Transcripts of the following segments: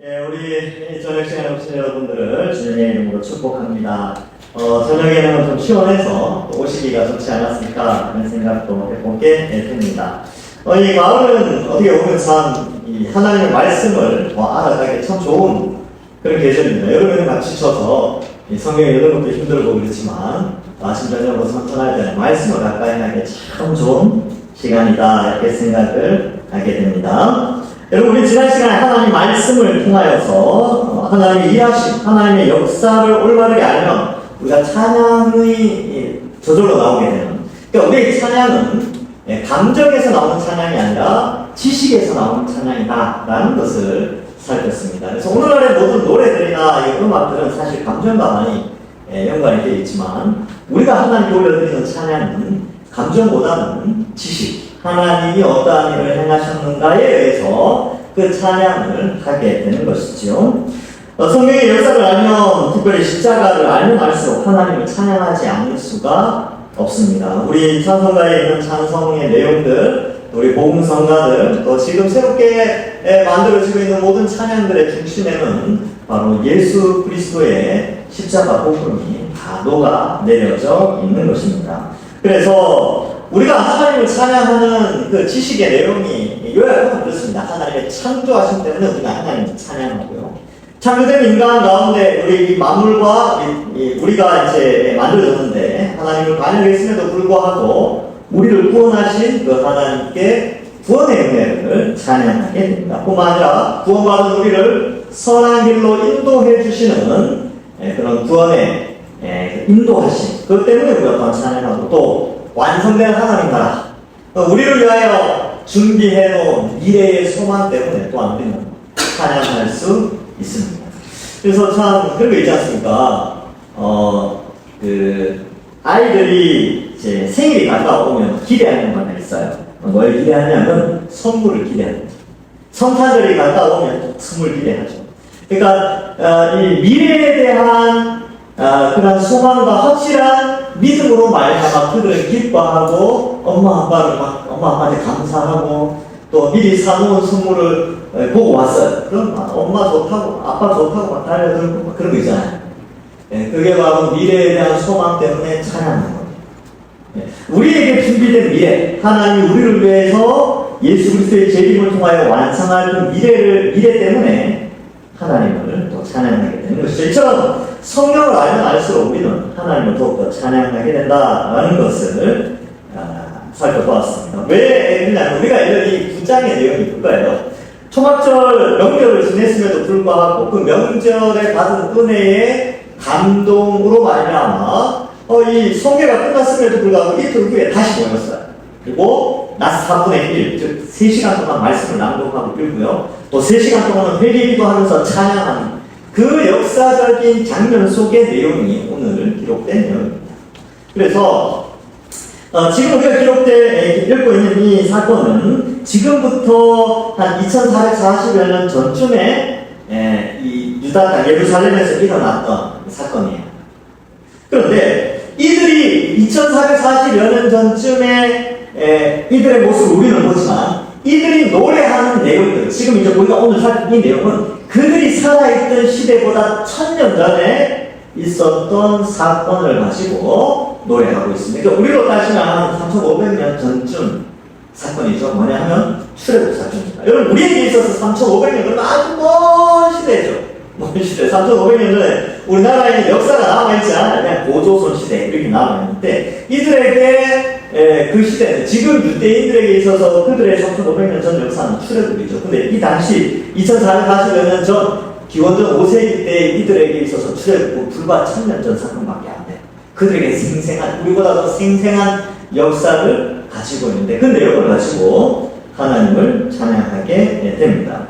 우리 저녁 시간에 오신 여러분들을 주님의 이름으로 축복합니다. 저녁에는 좀 시원해서 오시기가 좋지 않았을까 하는 생각도 해보게 됩니다. 이 가을은 어떻게 보면 참 하나님의 말씀을 알아가기 참 좋은 그런 계절입니다. 여름에는 막 지쳐서 성경 읽는 것도 힘들고 그렇지만 아침 저녁으로 선선할 때는 말씀을 가까이 하기 참 좋은 시간이다 이렇게 생각을 하게 됩니다. 여러분, 우리 지난 시간에 하나님 말씀을 통하여서 하나님의 일하심, 하나님의 역사를 올바르게 알면 우리가 찬양의 저절로 나오게 되는, 그러니까 우리의 찬양은 감정에서 나오는 찬양이 아니라 지식에서 나오는 찬양이다 라는 것을 살폈습니다. 그래서 오늘날의 모든 노래들이나 이 음악들은 사실 감정과 많이 연관이 되어 있지만 우리가 하나님께 올려드리는 찬양은 감정보다는 지식, 하나님이 어떠한 일을 행하셨는가에 의해서 그 찬양을 하게 되는 것이죠. 성경의 역사를 알면, 특별히 십자가를 알면 알수록 하나님을 찬양하지 않을 수가 없습니다. 우리 찬송가에 있는 찬송의 내용들, 우리 복음성가들, 또 지금 새롭게 만들어지고 있는 모든 찬양들의 중심에는 바로 예수 그리스도의 십자가 복음이 다 녹아 내려져 있는 것입니다. 그래서 우리가 하나님을 찬양하는 그 지식의 내용이 요약하면 그렇습니다. 하나님의 창조하심 때문에 우리가 하나님을 찬양하고요. 창조된 인간 가운데 우리 만물과 우리가 이제 만들어졌는데 하나님을 반영했음에도 불구하고 우리를 구원하신 그 하나님께 구원의 은혜를 찬양하게 됩니다. 뿐만 아니라 구원받은 우리를 선한 길로 인도해 주시는 그런 구원의 인도하심, 그것 때문에 우리가 또한 찬양하고, 또 완성된 하나님 나라, 우리를 위하여 준비해놓은 미래의 소망 때문에 또한 우리는 찬양할 수 있습니다. 그래서 참 그런 거 있지 않습니까? 아이들이 이제 생일이 가까워오면 기대하는 바가 있어요. 뭘 기대하냐면 선물을 기대합니다. 성탄절이 가까워오면 또 선물 기대하죠. 그러니까 이 미래에 대한 그런 소망과 확실한 믿음으로 말미암아 그들은 기뻐하고 엄마 아빠한테 감사하고 또 미리 사놓은 선물을 보고 왔어요. 그럼 엄마 좋다고 아빠 좋다고 막 달려들고 그런 거 있잖아요. 그게 바로 미래에 대한 소망 때문에 찬양하는 거예요. 우리에게 준비된 미래, 하나님이 우리를 위해서 예수 그리스도의 재림을 통하여 완성할 그 미래 때문에 하나님을 또 찬양하게 되는 것이죠. 이처럼 성경을 알면 알수록 우리는 하나님을 더욱더 찬양하게 된다라는 것을 살펴보았습니다. 왜 그러냐면 우리가 이 9장의 내용이 그거예요. 초막절 명절을 지냈음에도 불구하고 그 명절에 받은 은혜의 감동으로 말미암아 이 성회가 끝났음에도 불구하고 이틀 후에 다시 모였어요. 그리고 낮 4분의 1, 즉 3시간 동안 말씀을 낭독하고 읽고요. 또 3시간 동안은 회개기도 하면서 찬양하는 그 역사적인 장면 속의 내용이 오늘 기록된 내용입니다. 그래서 지금 우리가 읽고 있는 이 사건은 지금부터 한 2440여 년 전쯤에 이 유다 땅 예루살렘에서 일어났던 사건이에요. 그런데 이들이 2440여 년 전쯤에 이들의 모습을 우리는 보지만 이들이 노래하는 내용들, 지금 이제 우리가 오늘 살핀 이 내용은 그들이 살아있던 시대보다 1000년 전에 있었던 사건을 가지고 노래하고 있습니다. 그러니까 우리로 따지면 한 3500년 전쯤 사건이죠. 뭐냐 하면 출애굽 사건입니다. 여러분, 우리에게 있어서 3500년은 아주 먼 시대죠. 먼 시대. 3500년 전에 우리나라에는 역사가 남아있지 않아요. 그냥 고조선 시대 이렇게 남아있는데 이들에게 그 시대는 지금 유대인들에게 있어서 그들의 3500년 전 역사는 출애굽이죠. 근데 이 당시 2440여 년 전 기원전 5세기 때 이들에게 있어서 출애굽은 불과 1000년 전 사건밖에 안 돼요. 그들에게 생생한, 우리보다 더 생생한 역사를 가지고 있는데 그 내용을 가지고 하나님을 찬양하게 됩니다.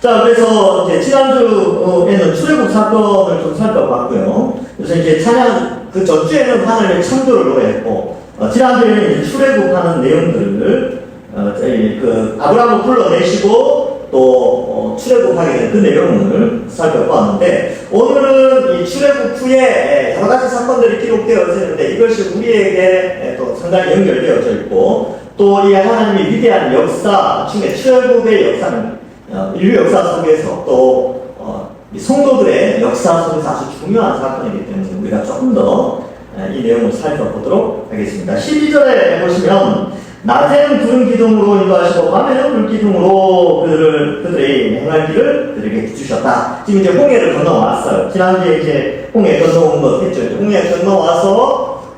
자, 그래서 이제 지난주에는 출애굽 사건을 좀 살펴봤고요. 그래서 이제 찬양, 그 전주에는 하나님의 창조를 노래했고, 지난주에는 이제 출애굽하는 내용들을, 아브라함을 불러내시고, 또, 출애굽하게 된 그 내용을 살펴보았는데, 오늘은 이 출애굽 후에 여러 가지 사건들이 기록되어 있는데, 이것이 우리에게 또 상당히 연결되어져 있고, 또 이 하나님의 위대한 역사 중에 출애굽의 역사는 인류 역사 속에서 또 이 성도들의 역사 속에서 아주 중요한 사건이기 때문에 우리가 조금 더 이 내용을 살펴보도록 하겠습니다. 12절에 보시면 낮에는 구름 기둥으로 인도하시고 밤에는 불 기둥으로 그들의 행할 길을 그들에게 주셨다. 지금 이제 홍해를 건너왔어요. 지난주에 이제 홍해 건너온 것 했죠. 홍해 건너와서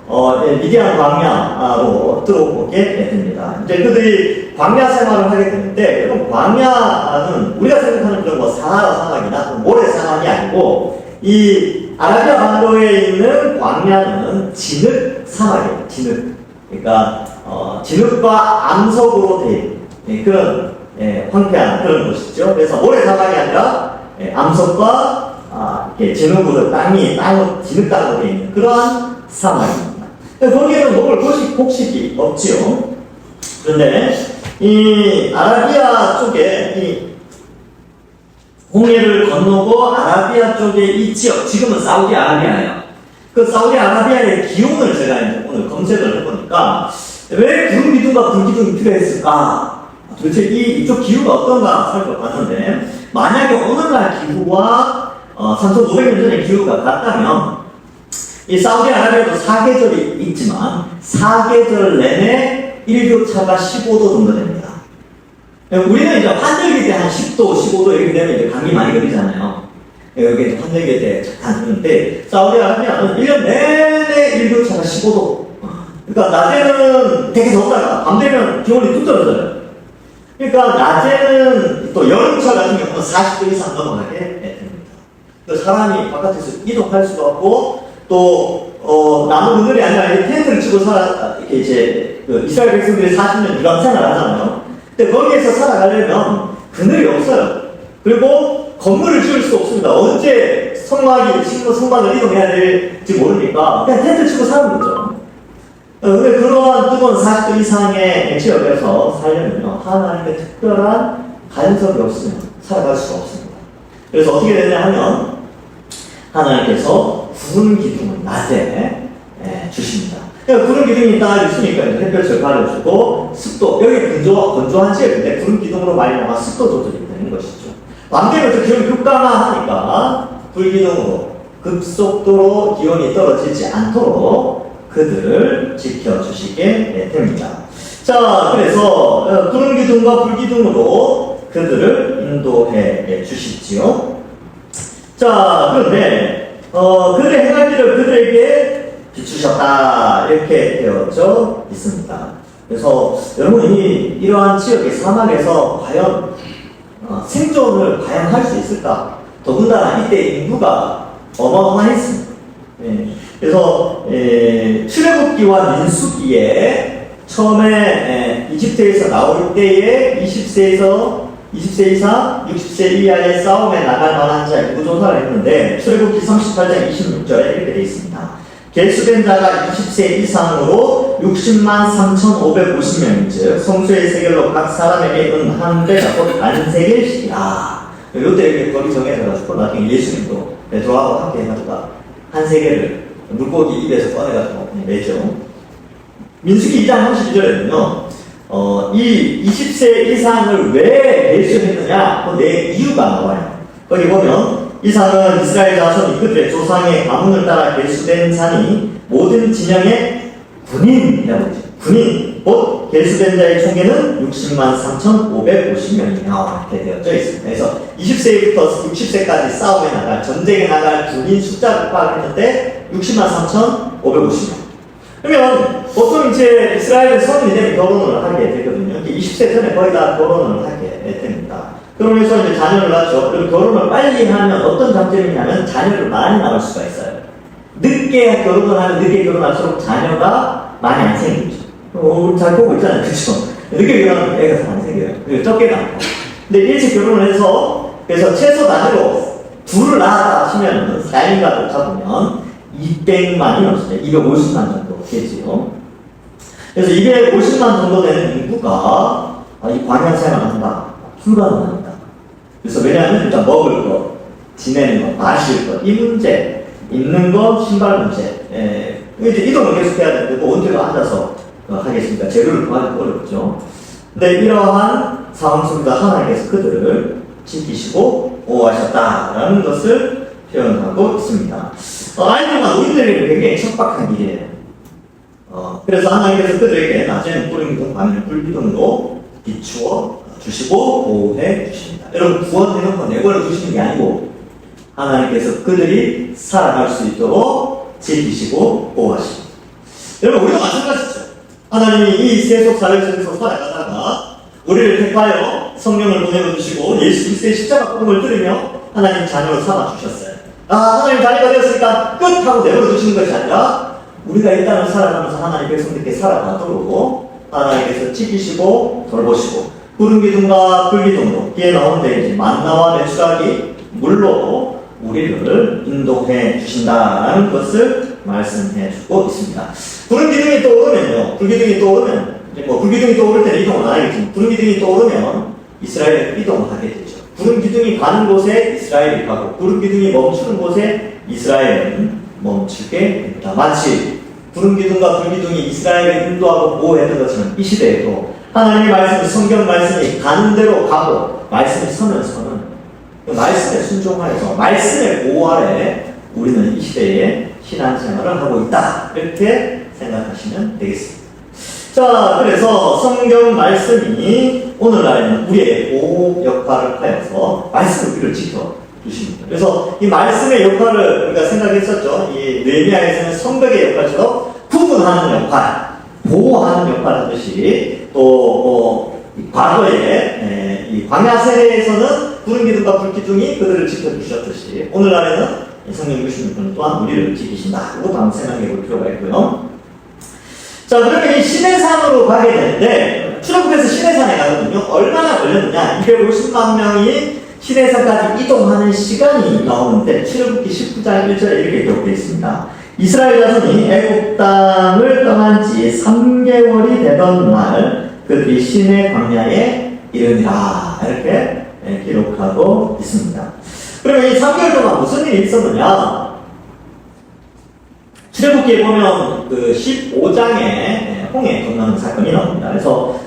미디안 광야로 들어오게 됩니다. 이제 그들이 광야 생활을 하게 되는데, 그럼 광야는 우리가 생각하는 그런 뭐 사하라 사막이나 모래 사막이 아니고, 이 아라비아 반도에 있는 광야는 진흙 사막이에요. 진흙. 그러니까 진흙과 암석으로 된 그런 황폐한 그런 곳이죠. 그래서 모래 사막이 아니라 암석과 진흙으로 진흙 땅으로 되어 있는 그러한 사막입니다. 거기에는 먹을 곡식이 없지요. 그런데 이 아라비아 쪽에 이 홍해를 건너고 아라비아 쪽에 이 지역, 지금은 사우디아라비아예요. 그 사우디아라비아의 기온을 제가 오늘 검색을 해보니까 왜 구름 기둥과 불 기둥이 필요했을까? 도대체 이쪽 기후가 어떤가 살펴봤는데, 만약에 오늘날 기후와 3,500년 전의 기후가 같다면 이 사우디아라비아도 사계절이 있지만 사계절 내내 일교차가 15도 정도 됩니다. 우리는 이제 환절기 때 한 10도, 15도 이렇게 되면 이제 감기 많이 걸리잖아요. 여기 환절기 때 잠깐 드는데, 사우디아라비아는 1년 내내 일교차가 15도. 그러니까 낮에는 되게 덥다가 밤 되면 기온이 뚝 떨어져요. 그러니까 낮에는 또 여름철 같은 경우는 40도 이상 넘어가게 됩니다. 사람이 바깥에서 이동할 수가 없고, 또 나무 그늘이 아니라 텐트를 치고 이렇게 이제 이스라엘 백성들이 40년 유람 생활을 하잖아요. 근데 거기에서 살아가려면 그늘이 없어요. 그리고 건물을 지을 수 없습니다. 언제 성막을 이동해야 될지 모르니까 그냥 텐트 치고 사는 거죠. 근데 그러한 뜨거운 40도 이상의 지역에서 살려면요, 하나님의 특별한 간섭이 없으면 살아갈 수가 없습니다. 그래서 어떻게 되냐 하면 하나님께서 구름 기둥을 낮에 주십니다. 그러니까 구름 기둥이 딱 있으니까 햇볕을 가려주고, 습도, 여기 건조한 지역인데 구름 기둥으로 말미암아 습도 조절이 되는 것이죠. 반대로 기온이 급강하니까 불 기둥으로 급속도로 기온이 떨어지지 않도록 그들을 지켜주시게 됩니다. 자, 그래서 구름 기둥과 불 기둥으로 그들을 인도해 주시지요. 자, 그런데 그들의 행할 길을 그들에게 비추셨다, 이렇게 되어져 있습니다. 그래서 여러분이 이러한 지역의 사막에서 과연 생존을 과연 할 수 있을까? 더군다나 이때 인구가 어마어마했습니다. 그래서 출애굽기와 민수기에 처음에 이집트에서 나올 때에 20세 이상 60세 이하의 싸움에 나갈 만한 자 인구 조사를 했는데, 출애굽기 38장 26절에 이렇게 되어 있습니다. 계수된 자가 20세 이상으로 60만 3,550명인즉 성수의 세겔로 각 사람에게 한 배가 곧 안세겔씩이라. 요때 이렇게 거기 정해져가지고 나중에 예수님도 저하고 함께 해가지고 한 세겔을 물고기 입에서 꺼내가지고 매죠. 민수기 2장 32절에는요, 이 20세 이상을 왜 배수했느냐, 내 이유가 나와요. 거기 보면 이상은 이스라엘 자손이 그들의 조상의 가문을 따라 계수된 자니 모든 진영의 군인이라고 하죠. 군인, 곧 계수된 자의 총계는 60만 3,550명이며 이렇게 되어져 있습니다. 그래서 20세부터 60세까지 싸움에 나갈, 전쟁에 나갈 군인 숫자를 파악했는데 60만 3,550명. 그러면 보통 이제 이스라엘은 성인이 되면 결혼을 하게 되거든요. 20세 전에 거의 다 결혼을 하게 됩니다. 그러면서 이제 자녀를 낳죠. 그리고 결혼을 빨리 하면 어떤 장점이냐면 자녀를 많이 낳을 수가 있어요. 늦게 결혼을 하면 늦게 결혼할수록 자녀가 많이 안 생기죠. 우리 잘 보고 있잖아요. 그쵸? 늦게 결혼하면 애가 잘 안 생겨요. 그리고 적게 낳고. 근데 일찍 결혼을 해서, 그래서 최소 단위로 둘을 낳았다 하시면, 4인가를 잡으면 200만이 넘습니다. 250만 정도 되지요. 그래서 250만 정도 되는 인구가 이 광야 생활을 한다. 불가능합니다. 그래서 왜냐하면 일단 먹을 거, 지내는 거, 마실 거, 이 문제, 입는 거, 신발 문제, 이제 이동을 계속 해야 되는데 또 언제가 앉아서 하겠습니까? 재료를 구하기 어렵죠. 근데 이러한 상황 속에서 하나님께서 그들을 지키시고 보호하셨다라는 것을 표현하고 있습니다. 아이들과 노인들에게 굉장히 척박한 일이에요. 그래서 하나님께서 그들에게 낮에는 불기둥, 밤에는 불기둥으로 비추어 주시고 보호해 주십니다. 여러분, 구원해놓고 내버려 두시는 게 아니고 하나님께서 그들이 살아갈 수 있도록 지키시고 보호하십니다. 여러분, 우리도 마찬가지죠. 하나님이 이 세속 사회 속에서 살아가다가 우리를 택하여 성령을 보내주시고 예수 그리스도의 십자가 꿈을 들으며 하나님 자녀로 삼아주셨어요. 하나님 자녀가 되었으니까 끝! 하고 내버려 두시는 것이 아니라 우리가 일단은 살아가면서 하나님 백성들께 살아가도록 하나님께서 지키시고 돌보시고 구름 기둥과 불 기둥으로 뒤에 나오는데 이제 만나와 메추라기 물로 우리를 인도해 주신다라는 것을 말씀해 주고 있습니다. 구름 기둥이 떠오르면요, 불 기둥이 떠오르면 불 기둥이 떠오를 때는 이동은 안 하겠지만 구름 기둥이 떠오르면 이스라엘이 이동을 하게 되죠. 구름 기둥이 가는 곳에 이스라엘이 가고 구름 기둥이 멈추는 곳에 이스라엘은 멈추게 됩니다. 마치 구름 기둥과 불 기둥이 이스라엘을 인도하고 보호했던 것처럼 이 시대에도 하나님의 말씀, 성경 말씀이 가는 대로 가고 말씀이 서면서는 그 말씀에 순종하여서 말씀의 보호 아래 우리는 이 시대에 신앙생활을 하고 있다, 이렇게 생각하시면 되겠습니다. 자, 그래서 성경 말씀이 오늘날에는 우리의 보호 역할을 하여서 말씀을 우리를 지켜주십니다. 그래서 이 말씀의 역할을 우리가 생각했었죠. 이 느헤미야에서는 성벽의 역할처럼 구분하는 역할, 보호하는 역할 하듯이 또 과거에 이 광야 세대에서는 구름 기둥과 불 기둥이 그들을 지켜주셨듯이 오늘날에는 성령 66분 또한 우리를 지키신다. 이것도 한번 생각해 볼 필요가 있고요. 자, 그러면 이 시내산으로 가게 되는데 출애굽에서 시내산에 가거든요. 얼마나 걸렸느냐? 250만 명이 시내산까지 이동하는 시간이 나오는데 출애굽기 19장 1절에 이렇게 기록되어 있습니다. 이스라엘 자손이 애굽 땅을 떠난 지 3개월이 되던 날 그들이 시내 광야에 이르니라, 이렇게 기록하고 있습니다. 그러면 이 3개월 동안 무슨 일이 있었느냐? 출애굽기에 보면 그 15장에 홍해 건너는 사건이 나옵니다. 그래서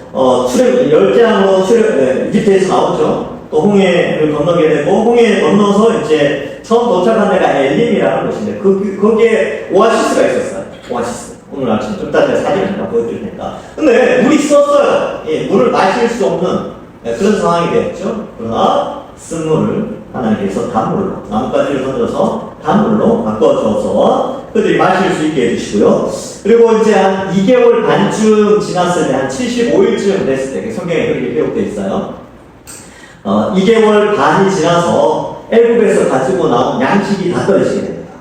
출애굽 10장으로 이집트에서 나오죠. 또 홍해를 건너게 되고 홍해 건너서 이제 처음 도착한 데가 엘림이라는 곳인데 거기에 오아시스가 있었어요. 오아시스. 오늘 아침 좀 이따 제가 사진을 보여드릴 테니까. 근데 물이 썼어요. 물을 마실 수 없는 그런 상황이 되었죠. 그러나 쓴물을 하나님께서 단물로, 나뭇가지를 던져서 단물로 바꿔줘서 그들이 마실 수 있게 해주시고요. 그리고 이제 한 2개월 반쯤 지났을 때, 한 75일쯤 됐을 때, 성경에 그렇게 기록되어 있어요. 2개월 반이 지나서 애굽에서 가지고 나온 양식이 다 떨어지게 됩니다.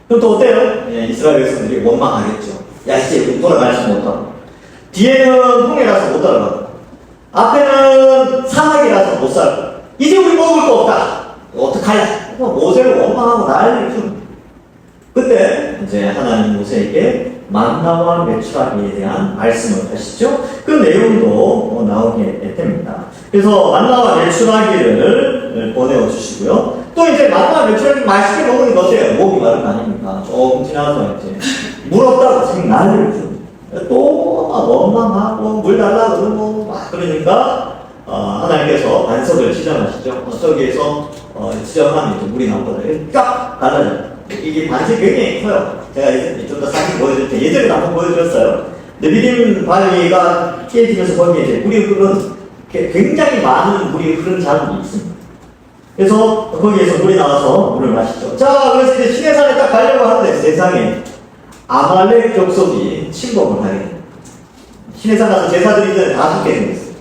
그럼 또 어때요? 이스라엘 백성들이 원망하겠죠. 야, 이제 우리 돌아가지 못하고. 뒤에는 홍해라서 못 따라가고. 앞에는 사막이라서 못 살고. 이제 우리 먹을 거 없다. 어떡하냐? 모세를 원망하고 난리를 좀. 그때 이제 하나님 모세에게 만나와 메추라기에 대한 말씀을 하시죠. 그 내용도 나오게 됩니다. 그래서 만나와 메추라기를 보내어 주시고요. 또 이제 만나와 메추라기 맛있게 먹으니 어때요? 목이 마른 거 아닙니까? 조금 지나서 이제 물 없다고 생각을 좀. 또 막 원망하고 물 달라고 그러고 막 그러니까 하나님께서 반석을 지정하시죠. 저기에서 지정하면 물이 나오거든요. 쫙 갈라져요. 이게 반석이 굉장히 커요. 제가 이제 좀 더 사진 보여드릴 때 예전에도 한번 보여드렸어요. 느비딤 바위가 깨지면서 거기에 이제 물이 흐르는 굉장히 많은 물이 흐르는 자국이 있습니다. 그래서 거기에서 물이 나와서 물을 마시죠. 자, 그래서 이제 시내산에 딱 가려고 하는데 세상에 아말렉 족속이 침범을 하게 됩니다. 시내산 가서 제사 드리기 전에 다 죽게 생겼어요.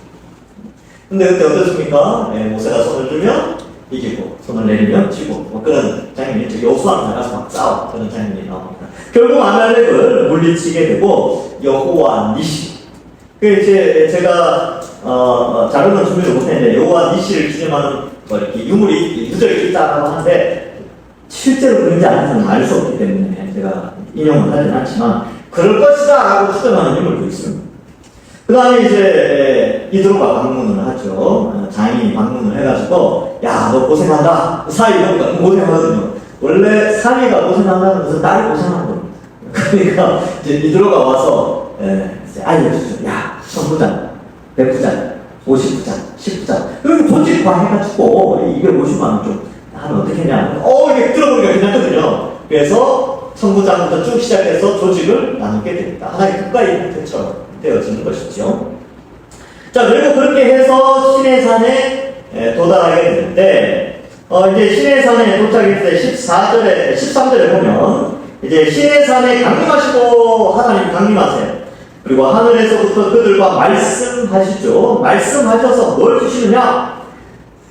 근데 그때 어떻습니까? 모세가 손을 들면 이기고 손을 내리면 지고 뭐 그런 장면이 있죠. 여호수아랑 나가서 막 싸워 그런 장면이 나옵니다. 결국 아말렉을 물리치게 되고 여호와 니시. 그 이제 제가 자료는 준비를 못했는데 여호와 니시를 기념하는 뭐 이렇게 유물이 유적이 있다고 하는데 실제로 그런지 아닌지는 알 수 없기 때문에 제가 인용은 하진 않지만 그럴 것이다라고 추정하는 유물도 있습니다. 그 다음에 이제 이드로가 방문을 하죠. 장인이 방문을 해가지고 야, 너 고생한다. 사위 보니까 고생하거든요. 원래 사위가 고생한다는 것은 딸이 고생하는 겁니다. 그러니까 이제 이드로가 와서 이제 알려주죠. 야, 1000부장, 100부장, 50부장, 19장. 여기 조직화 해가지고 250만 원 좀 하면 어떻게 했냐. 이게 들어보니까 괜찮거든요. 그래서 천부장부터 쭉 시작해서 조직을 나누게 됩니다. 하나의 국가의 형태처럼 되어지는 것이죠. 자, 그리고 그렇게 해서 시내산에 도달하게 되는데, 이제 시내산에 도착했을 때 13절에 보면, 이제 시내산에 강림하시고 하나님 강림하세요. 그리고 하늘에서부터 그들과 말씀하시죠. 말씀하셔서 뭘 주시느냐?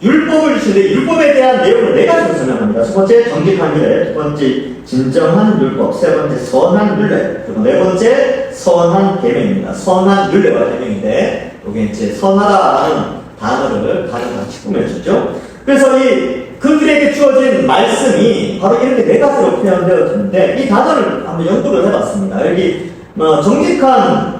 율법을 주시는데 율법에 대한 내용을 네 가지로 설명합니다. 첫 번째 정직한 율례, 두 번째 진정한 율법, 세 번째 선한 율례, 그리고 네 번째 선한 계명입니다. 선한 율례와 계명인데 여기 이제 선하다라는 단어를 가져같이 꾸며주죠. 그래서 그들에게 주어진 말씀이 바로 이렇게 네 가지로 표현되어졌는데 이 단어를 한번 연구를 해봤습니다. 여기 정직한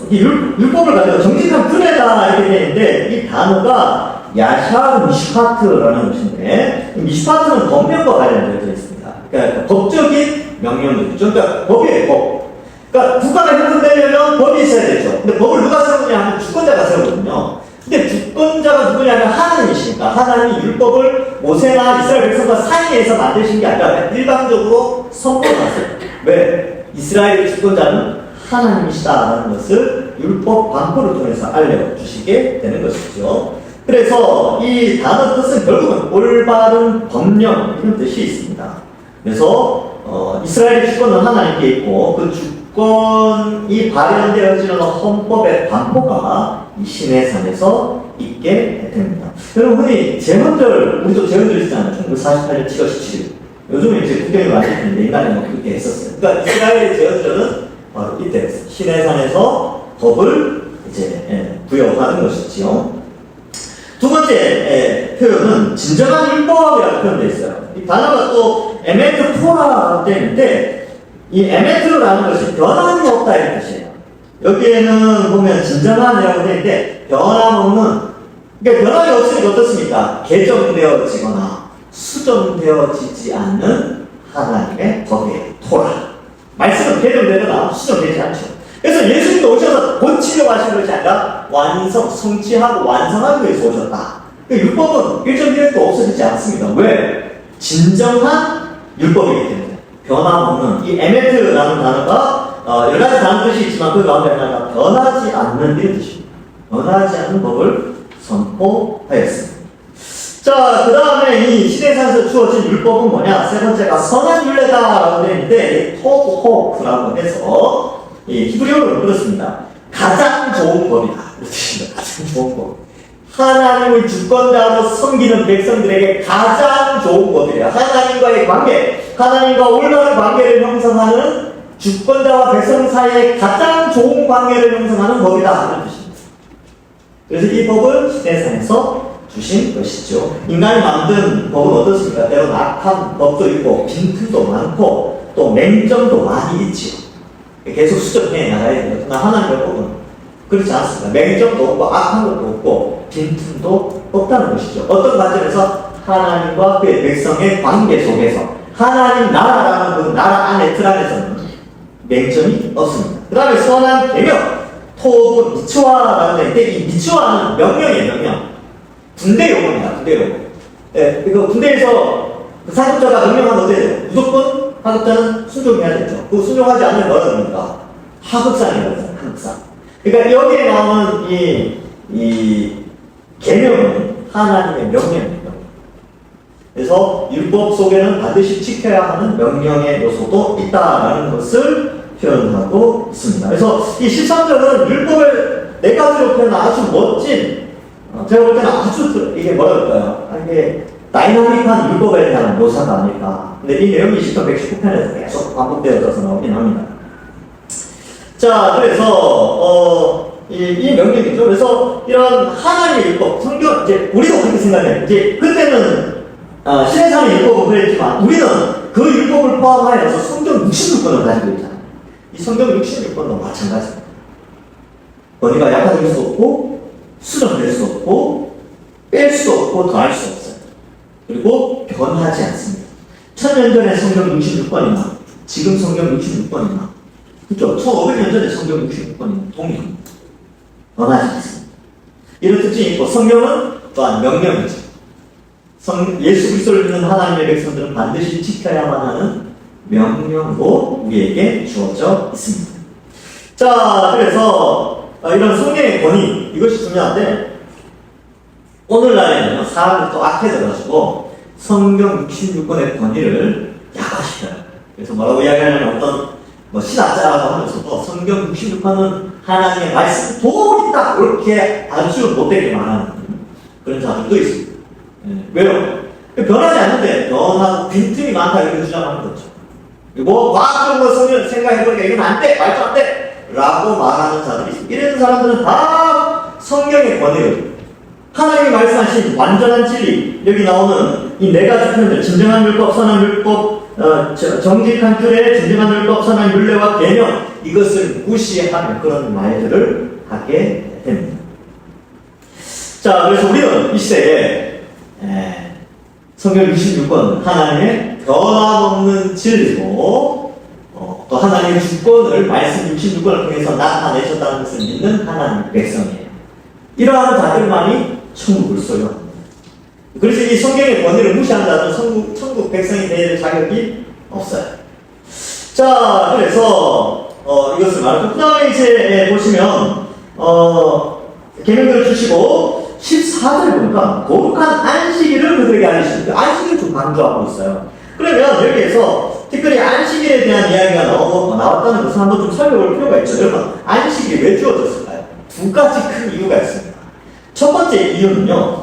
율법을 가지고 정직한 규례다 이렇게 되는데 이 단어가 야샤 미슈파트라는 것인데 미슈파트는 법령과 관련되어 있습니다. 그러니까 법적인 명령들이죠. 그러니까 법이에요, 법. 그러니까 국가가 형성되려면 법이 있어야 되죠. 근데 법을 누가 세우느냐 하면 주권자가 세우거든요. 근데 주권자가 누구냐면 하나님이시니까 하나님이 율법을 모세나 이스라엘 백성과 사이에서 만드신 게 아니라 일방적으로 선포하세요. 왜? 이스라엘의 주권자는 하나님이시다라는 것을 율법 반포를 통해서 알려주시게 되는 것이죠. 그래서 이 단어 뜻은 결국은 올바른 법령 이런 뜻이 있습니다. 그래서 이스라엘의 주권은 하나님께 있고 그 주권이 발현되어지는 헌법의 반포가 이 시내산에서 있게 됩니다. 여러분 흔히 제헌절 우리도 제헌절 있잖아요. 1948년 7월 17일. 요즘에 이제 국경이 많았는데 옛날에 뭐 그렇게 했었어요. 그러니까 이스라엘의 제헌절은 바로 이때였어요. 시내산에서 법을 이제 부여하는 것이지요. 두 번째 표현은 진정한 율법이라고 표현되어 있어요. 이 단어가 또 에메트 토라라고 되어 있는데 이 에메트라는 것이 변함이 없다 이런 뜻이에요. 여기에는 보면 진정한이라고 되어 있는데 변함없는, 그러니까 변함이 없으니까 어떻습니까? 개정되어지거나 수정되어지지 않는 하나님의 법이에요. 토라. 말씀은 개정되거나 수정되지 않죠. 그래서 예수님도 오셔서 고치려고 하신 것이 아니라 성취하고 완성하기 위해서 오셨다. 율법은 일정 기획도 없어지지 않습니다. 왜? 진정한 율법이기 때문에. 변함없는. 이 에메트라는 단어가 여러 가지 다른 뜻이 있지만 그 가운데 하나가 변하지 않는 이런 뜻입니다. 변하지 않는 법을 선포하였습니다. 자, 그 다음에 이 시내산에서 주어진 율법은 뭐냐? 세 번째가 선한 율례다라고 되어 있는데 토호크라고 해서 이 히브리어로 그렇습니다. 가장 좋은 법이다. 그렇습니다. 가장 좋은 법. 하나님을 주권자로 섬기는 백성들에게 가장 좋은 법이래요. 하나님과의 관계, 하나님과 올바른 관계를 형성하는 주권자와 백성 사이에 가장 좋은 관계를 형성하는 법이다. 이런 뜻입니다. 그래서 이 법을 시내산에서 주신 것이죠. 인간이 만든 법은 어떻습니까? 때로는 악한 법도 있고 빈틈도 많고 또 맹점도 많이 있지요. 계속 수정해 나가야 돼요. 그러나 하나님의 법은 그렇지 않습니다. 맹점도 없고 악한 것도 없고 빈틈도 없다는 것이죠. 어떤 관점에서 하나님과 그의 백성의 관계 속에서 하나님 나라라는 그 나라 안에 틀 안에서는 맹점이 없습니다. 그 다음에 선한 계명, 토브 미츠와라는 데인데 이 미츠와는 명령이에요. 명령. 군대 용어입니다. 군대 용어. 네, 이거 군대에서 그 사격자가 명령하면 어떻게 돼요? 무조건 하급자는 순종해야 되죠. 그 순종하지 않으면 뭐라 그럽니까? 하급상이라고 해요. 하급상. 그러니까 여기에 나오는 이 계명은 하나님의 명령입니다. 그래서 율법 속에는 반드시 지켜야 하는 명령의 요소도 있다라는 것을 표현하고 있습니다. 그래서 이 13절은 율법을 네 가지로 표현한 아주 멋진, 제가 볼 때는 아주 이게 뭐라 그럴까요? 이게 다이나믹한 율법에 대한 묘사가 아닐까. 근데 이 내용이 10편 119편에서 계속 반복되어져서 나오긴 합니다. 자, 그래서 이 명령이죠. 그래서 이런 하나님의 율법, 성경, 이제 우리도 그렇게 생각해요. 이제 그때는 시내산의 율법은 그랬지만 우리는 그 율법을 포함하여서 성경 66권을 가지고 있잖아요. 이 성경 66권도 마찬가지입니다. 어디가 약화될 수 없고 수정될 수 없고 뺄 수도 없고 더할 수 없어요. 그리고 변하지 않습니다. 1000년 전에 성경 66권이나 지금 성경 66권이나 그렇죠? 1500년 전에 성경 66권이나 동일합니다. 변하지 않습니다. 이런 특징이 있고, 성경은 또한 명령이죠. 예수 그리스도를 믿는 하나님의 백성들은 반드시 지켜야만 하는 명령도 우리에게 주어져 있습니다. 자, 그래서 이런 성경의 권위, 이것이 중요한데, 오늘날에는 사람들이 또 악해져가지고 성경 66권의 권위를 약화시켜요. 그래서 뭐라고 이야기하냐면 어떤 신학자라고 하면서도 성경 66권은 하나님의 말씀 도리 딱 이렇게 아주 못되게 말하는 그런 자들도 있습니다. 왜요? 변하지 않는데 변하고 빈틈이 많다 이렇게 주장하는 거죠. 뭐 과학적으로 생각해보니까 이건 안 돼! 말도 안 돼! 라고 말하는 자들이 있습니다. 이런 사람들은 다 성경의 권위를 하나님이 말씀하신 완전한 진리, 여기 나오는 이 네 가지 표현들, 진정한 율법, 선한 율법, 정직한 규례, 진정한 율법, 선한 율례와 계명, 이것을 무시하는 그런 말들을 하게 됩니다. 자, 그래서 우리는 이 시대에 성경 66권 하나님의 변함없는 진리로 또 하나님의 주권을 말씀 66권을 통해서 나타내셨다는 것을 믿는 하나님의 백성이에요. 이러한 자들만이 천국을 소유합니다. 그래서 이 성경의 권위를 무시한 자는 천국 백성이 될 자격이 없어요. 자, 그래서 이것을 말하고 그 다음에 이제 보시면 계명들을 주시고 14절에 보니까 거룩한 안식일을 그들에게 알리십니다. 안식일을 좀 강조하고 있어요. 그러면 여기에서 특별히 안식일에 대한 이야기가 나왔다는 것을 한번 좀 살펴볼 필요가 있죠. 여러분, 안식일이 왜 주어졌을까요? 두 가지 큰 이유가 있습니다. 첫 번째 이유는요,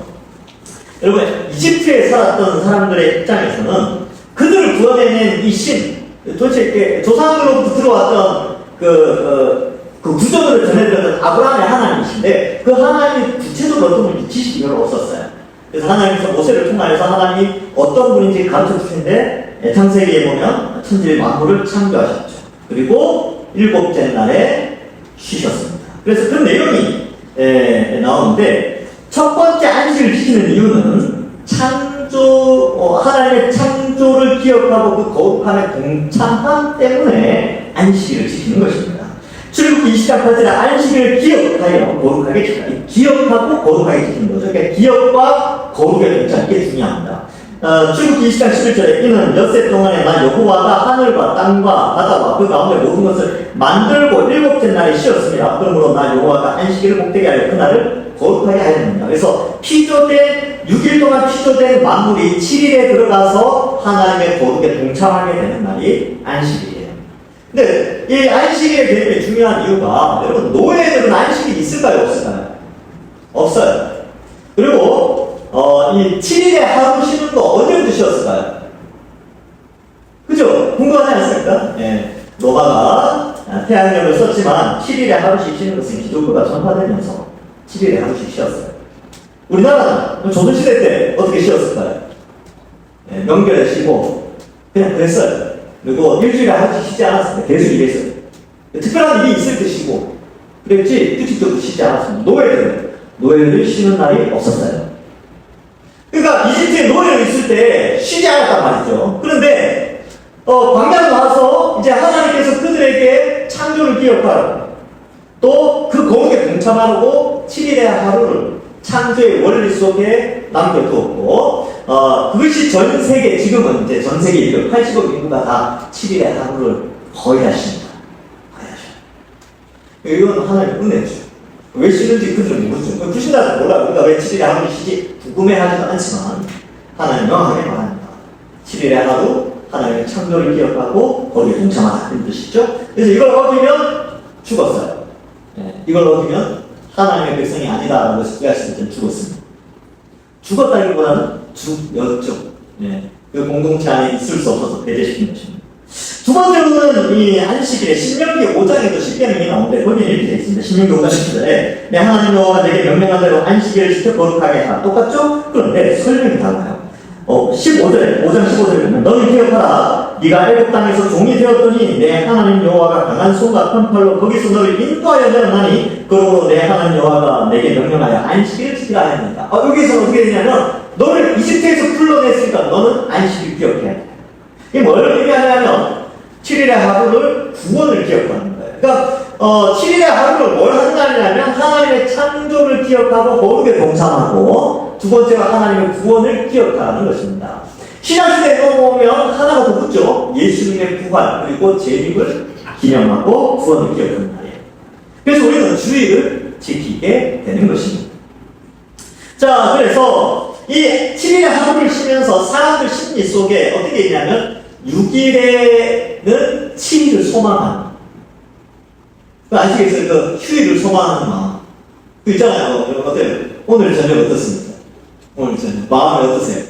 여러분, 이집트에 살았던 사람들의 입장에서는 그들을 구원해낸 이 신, 도대체 조상으로부터 들어왔던 그 구조들을 전해드렸던 아브라함의 하나님이신데, 그 하나님이 구체적으로 어떤 분인지 지식이 별로 없었어요. 그래서 하나님께서 모세를 통하여서 하나님이 어떤 분인지 가르쳐 주실 텐데, 창세기에 보면 천지 만물을 창조하셨죠. 그리고 일곱째 날에 쉬셨습니다. 그래서 그 내용이 나오는데, 첫 번째 안식을 지키는 이유는 하나님의 창조를 기억하고 그 거룩함에 동참함 때문에 안식일을 지키는 것입니다. 출애굽기 20장 8절에 안식일을 기억하여 거룩하게 지키라. 기억하고 거룩하게 지키는 거죠. 그러니까 기억과 거룩의 동참, 이게 중요합니다. 출애굽기 20장 11절에 이는 엿새 동안에 나 여호와가 하늘과 땅과 바다와 그 가운데 모든 것을 만들고 일곱째 날에 쉬었습니다. 그러므로 나 여호와가 안식일을 복되게 하여 그날을 거룩하게 하였느니라. 그래서 6일 동안 피조된 만물이 7일에 들어가서 하나님의 거룩에 동참하게 되는 날이 안식일이에요. 근데 이 안식일의 개념이 중요한 이유가, 여러분, 노예들은 안식일이 있을까요? 없을까요? 없어요. 그리고 이 7일에 하루 쉬는 거 언제부터 쉬었을까요? 그죠? 궁금하지 않습니까? 로마가 태양력을 썼지만 7일에 하루씩 쉬는 것은 기독교가 전파되면서 7일에 하루씩 쉬었어요. 우리나라는 조선시대 때 어떻게 쉬었을까요? 명절에 쉬고 그냥 그랬어요. 그리고 일주일에 하루씩 쉬지 않았습니다. 계속 일했어요. 특별한 일이 있을 때 쉬고 그랬지 규칙적으로 쉬지 않았습니다. 노예들이 쉬는 날이 없었어요. 그러니까 이집트에 노예가 있을 때 쉬지 않았단 말이죠. 그런데 광야로 나와서 이제 하나님께서 그들에게 창조를 기억하고 또 그 거룩에 동참하고 7일의 하루를 창조의 원리 속에 남겨두었고 그것이 전 세계, 지금은 이제 전 세계 80억 인구가 다 7일의 하루를 거의 다 쉽니다. 거의 다 쉬어요. 이건 하나님의 은혜죠. 왜 쉬는지 그들은 모르죠. 그 신자도 몰라요. 우리가 왜 7일에 하루 쉬지 궁금해하지도 않지만 하나님 명확하게 말합니다. 7일에 하루 하나님의 창조를 기억하고 거기에 동참하는 뜻이죠. 그래서 이걸 어기면 죽었어요. 이걸 어기면 하나님의 백성이 아니다라고 얘기했을 때 죽었습니다. 죽었다기보다는 죽였죠. 그 공동체 안에 있을 수 없어서 배제시킨 것입니다. 두 번째로는 이 안식일에 신명기 5장에도 십계명이 나오는데 거기에 이렇게 되어 있습니다. 신명기 5장 10절에 내 하나님 여호와가 내게 명령한 대로 안식일을 지켜 거룩하게 하라. 똑같죠? 그런데 설명이 달라요. 15절에 5장 15절에 보면 너는 기억하라. 네가 애굽 땅에서 종이 되었더니 내 하나님 여호와가 강한 손과 큰 팔로 거기서 너를 인도하여 내었나니 그러므로 내 하나님 여호와가 내게 명령하여 안식일을 지키라 했느니라. 여기서 어떻게 되냐면 너를 이집트에서 불러냈으니까 너는 안식일 기억해야 돼. 이게 뭘 의미하냐면 7일의 하루를 구원을 기억하는 거예요. 그러니까 7일의 하루를 뭘 하는 날이냐면 하나님의 창조를 기억하고 거룩에 동참하고 두 번째가 하나님의 구원을 기억하는 것입니다. 신약시대에 보면 하나가 더 붙죠. 예수님의 부활 그리고 재림을 기념하고 구원을 기억하는 날이에요. 그래서 우리는 주일을 지키게 되는 것입니다. 자, 그래서 이 7일의 하루를 쉬면서 사람들 심리 속에 어떻게 있냐면 6일에는 7일을 소망하는 아시겠어요? 그 휴일을 소망하는 마음. 그 있잖아요. 어때요? 오늘 저녁 어떻습니까? 오늘 저녁. 마음이 어떠세요?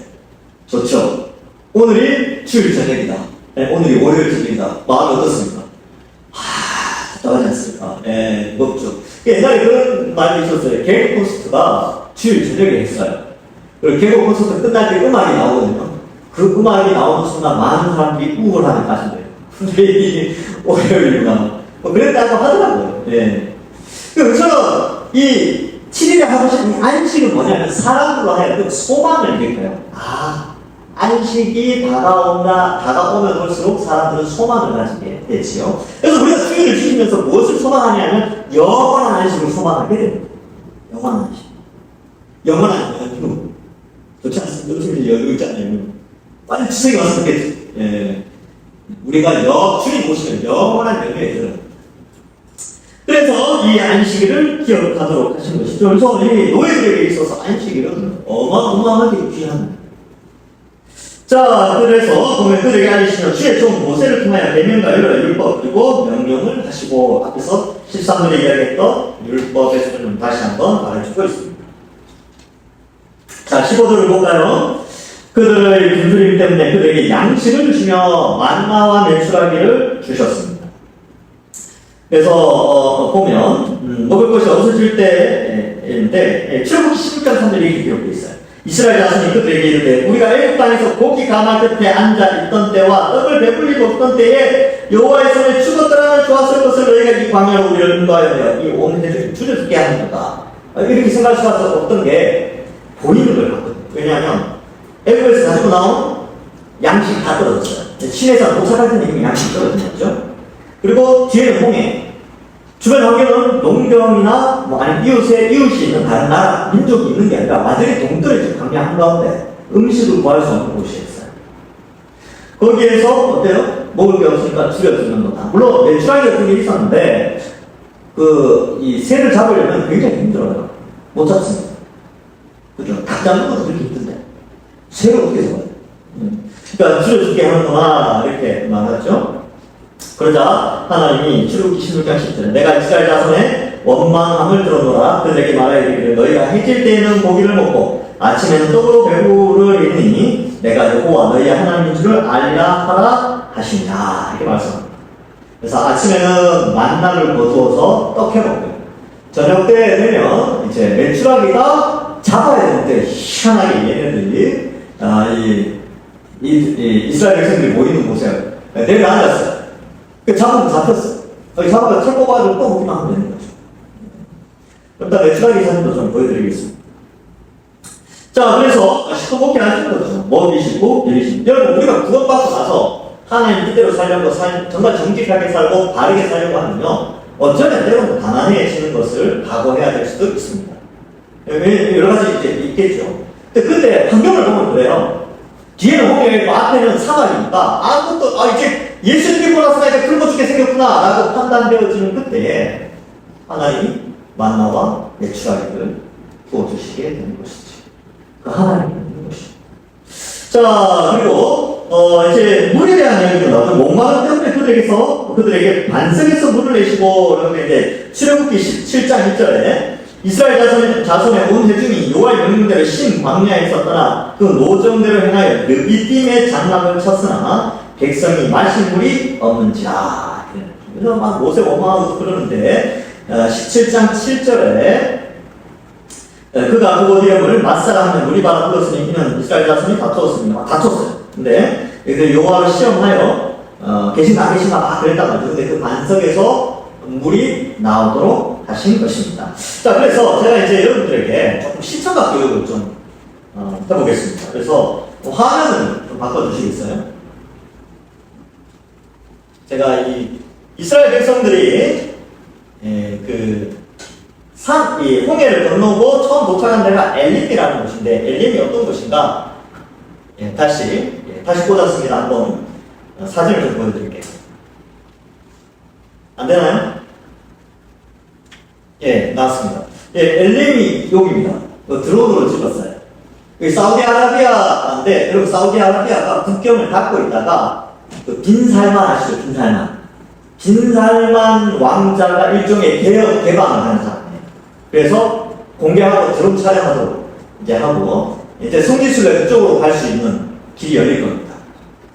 좋죠? 오늘이 주일 저녁이다. 네, 오늘이 월요일 저녁이다. 마음이 어떻습니까? 답답하지 않습니까? 예, 무겁죠. 옛날에 그런 말이 있었어요. 개그 콘서트가 주일 저녁에 했어요. 그리고 개그 콘서트 끝날 때 음악이 나오거든요. 그 음악이 나오는 순간 많은 사람들이 우울함에 빠진대요. 내일이 월요일이구나. 그랬다고 하더라고요. 예. 그래서 이 7일에 하루씩 안식은 뭐냐면 사람들로 하여금 소망을 일으켜요. 안식이 다가오면 올수록 사람들은 소망을 가지게 되지요. 그래서 우리가 주일을 지키면서 무엇을 소망하냐면 영원한 안식을 소망하게 됩니다. 영원한 안식. 영원한 여유. 좋지 않습니까? 요즘 여유 있잖아요. 빨리 추석이 왔으면 좋겠지. 예. 우리가 주님 오시면 영원한 여유에 들어요. 그래서 이 안식일을 기억하도록 하신 것이죠. 그래서 이 노예들에게 있어서 안식일은 어마어마하게 귀한. 자, 그래서 보면 그들에게 알리시며 주의 종 모세를 통하여 계명과 율법 그리고 명령을 하시고 앞에서 13절에 이야기했던 율법에서는 다시 한번 말해주고 있습니다. 자, 15절을 볼까요? 그들의 굶주림 때문에 그들에게 양식을 주며 만나와 메추라기를 주셨습니다. 그래서 보면 먹을 것이 없어질 때인데 출애굽기 16장 3절에 이렇게 기록되어 있어요. 이스라엘 자손이 그들에게 이르되 우리가 애굽 땅에서 고기 가마 끝에 앉아 있던 때와 떡을 배불리고 없던 때에 여호와의 손에 죽었더라면 좋았을 것을 너희가 이 광야로 우리를 인도하여 이 온 해를 줄여듣게 하는 거다. 이렇게 생각할 수밖에 없던 게 보이는 걸 봤거든요. 왜냐하면 애굽에서 가지고 나온 양식이 다 떨어졌어요. 신에서 도착할 때는 이미 양식이 떨어졌죠. 그리고 뒤에는 홍해. 주변 환경은 농경이나 아니면 이웃이 있는 다른 나라, 민족이 있는 게 아니라 완전히 동떨어진 광야 한가운데 음식을 구할 수 없는 곳이었어요. 거기에서 어때요? 먹을 게 없으니까 줄여주는 거다. 물론 메추라기 같은 게 있었는데 이 새를 잡으려면 굉장히 힘들어요. 못 잡습니다. 그죠? 닭 잡는 것도 그렇게 힘든데 새를 어떻게 잡아요? 그러니까 줄여주게 하는구나 이렇게 말하죠. 그러자 하나님이 출애굽기 16장 10절에 내가 이스라엘 자손의 원망함을 들어노라 그들에게 말하여 이르기를 너희가 해질 때에는 고기를 먹고 아침에는 떡으로 배부르리니 내가 여호와 너희의 하나님인 줄을 알리라 하라 하시니라 이렇게 말씀합니다. 그래서 아침에는 만나를 거두어서 떡 해먹고요. 저녁 때 되면 이제 메추라기가 잡아야 되는데 희한하게 얘네들이 이스라엘 백성들이 모이는 곳에 내려앉았어요. 잡으면 잡혔어. 여기 잡아서 털 뽑아가지고 또 먹기만 하면 되는 거죠. 일단 메추라기 사진도 좀 보여드리겠습니다. 자, 그래서 시커멓게 하시는 거죠. 먹이시고 내리시고. 여러분, 우리가 구원받고 나서 하나님 뜻대로 살려고 정말 정직하게 살고 바르게 살려고 하면요. 어쩌면 때로는 가난해지는 것을 각오해야 될 수도 있습니다. 여러 가지 이제 있겠죠. 근데 그때 환경을 보면 그래요. 뒤에는 홍해이고 앞에는 사막이니까 아무것도 이제 예수 믿고 나서 이제 굶어 죽게 생겼구나 라고 판단되어지는 그때에 하나님이 만나와 메추라기를 부어주시게 되는 것이죠. 그 하나님이 있는 것이죠. 자, 그리고 이제 물에 대한 이야기도 나오죠. 목마름 때문에 그들에게 반석에서 물을 내시고 그런데 이제 출애굽기 17장 1절에 이스라엘 자손의 온 회중이 여호와의 명령대로 신 광야에 있었더나 그 노정대로 행하여 르비딤의 장막을 쳤으나 백성이 마실 물이 없는지라. 그래서 막 모세 원망하고 그러는데 17장 7절에 그가 그곳 이름을 마사라 하면 물이 바라 불렀으니 이는 이스라엘 자손이 다투었습니다. 다투었어요. 근데 여호와를 시험하여 계신가 안 계신가 막 그랬단 말이죠. 근데 그 반석에서 물이 나오도록 하신 것입니다. 자, 그래서 제가 이제 여러분들에게 조금 시청각 교육을 좀 해보겠습니다. 그래서 화면을 좀 바꿔주시겠어요? 제가 이 이스라엘 백성들이 이 홍해를 건너고 처음 도착한 데가 엘림이라는 곳인데, 엘림이 어떤 곳인가? 다시 꽂았습니다. 한번 사진을 좀 보여드릴게요. 안 되나요? 나왔습니다. 엘림이 여기입니다. 드론으로 찍었어요. 여기 사우디아라비아인데, 여러분 사우디아라비아가 국경을 닫고 있다가 빈살만 아시죠? 빈살만 왕자가 일종의 개방을 하는 사람이에요. 그래서 공개하고 드론 촬영하도록 이제 하고, 이제 성지순례 그쪽으로 갈 수 있는 길이 열릴 겁니다.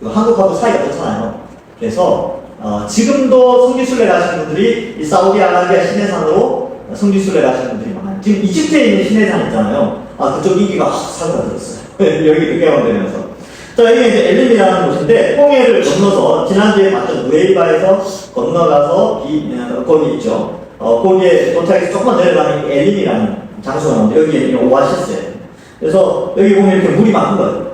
한국하고 사이가 좋잖아요. 그래서 지금도 성지순례 가시는 분들이 이 사우디아라비아 시내산으로 성지순례 가시는 분들이 많아요. 지금 이집트에 있는 시내산 있잖아요. 그쪽 인기가 사그라들었어요. 여기 개방되면서. 자, 여기 이제 엘림이라는 곳인데, 홍해를 건너서, 지난주에 봤던 우에이바에서 건너가서, 거기 있죠. 거기에 도착해서 조금만 내려가면 엘림이라는 장소가 나오는데, 여기에 오아시스예요. 그래서, 여기 보면 이렇게 물이 많은 거예요.